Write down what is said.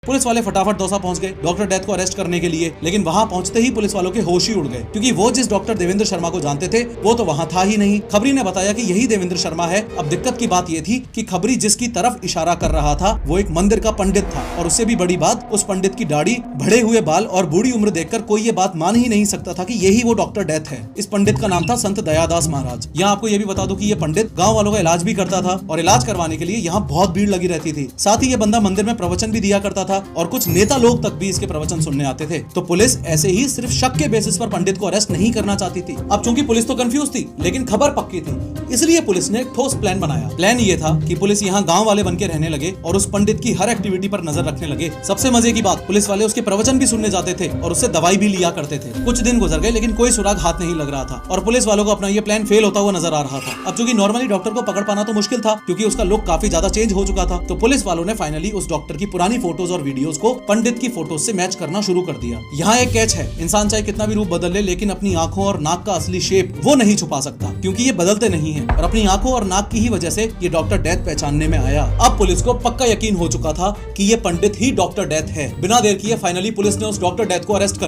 Police वाले फटाफट दौसा पहुंच गए डॉक्टर डेथ को अरेस्ट करने के लिए, लेकिन वहां पहुंचते ही पुलिस वालों के होश ही उड़ गए, क्योंकि वो जिस डॉक्टर देवेंद्र शर्मा को जानते थे वो तो वहां था ही नहीं। खबरी ने बताया कि यही देवेंद्र शर्मा है। अब दिक्कत की बात ये थी कि खबरी जिसकी तरफ इशारा कर रहा था वो एक मंदिर का पंडित था, और उससे भी बड़ी बात, उस पंडित की दाढ़ी, बढ़े हुए बाल और बूढ़ी उम्र देखकर कोई ये बात मान ही नहीं सकता था कि यही वो डॉक्टर डेथ है। इस पंडित का नाम था संत दयादास महाराज। यहाँ आपको ये भी बता दूं कि ये पंडित गांव वालों का इलाज भी करता था, और इलाज करवाने के लिए यहाँ बहुत भीड़ लगी रहती थी। साथ ही ये बंदा मंदिर में प्रवचन भी दिया करता था, और कुछ नेता लोग तक भी इसके प्रवचन सुनने आते थे। तो पुलिस ऐसे ही सिर्फ शक के बेसिस पर पंडित को अरेस्ट नहीं करना चाहती थी। अब चूंकि पुलिस तो कंफ्यूज थी, लेकिन खबर पक्की थी, इसलिए पुलिस ने एक ठोस प्लान बनाया। प्लान ये था कि पुलिस यहाँ गांव वाले बनके रहने लगे और उस पंडित की हर एक्टिविटी पर नजर रखने लगे। सबसे मजे की बात, पुलिस वाले उसके प्रवचन भी सुनने जाते थे और उससे दवाई भी लिया करते थे। कुछ दिन गुजर गए, लेकिन कोई सुराग हाथ नहीं लग रहा था, और पुलिस वालों को अपना ये प्लान फेल होता हुआ नजर आ रहा था। अब चूंकि नॉर्मली डॉक्टर को पकड़ पाना तो मुश्किल था, क्योंकि उसका लुक काफी ज्यादा चेंज हो चुका था, तो पुलिस वालों ने फाइनली उस डॉक्टर की पुरानी फोटोज और वीडियोस को पंडित की फोटोज से मैच करना शुरू कर दिया। यहाँ एक कैच है, इंसान चाहे कितना भी रूप बदल ले, लेकिन अपनी आंखों और नाक का असली शेप वो नहीं छुपा सकता, क्योंकि ये बदलते नहीं है, और अपनी आंखों और नाक की ही वजह से ये डॉक्टर डेथ पहचानने में आया। अब पुलिस को पक्का यकीन हो चुका था कि ये पंडित ही डॉक्टर डेथ है। बिना देर किए फाइनली पुलिस ने उस डॉक्टर डेथ को अरेस्ट कर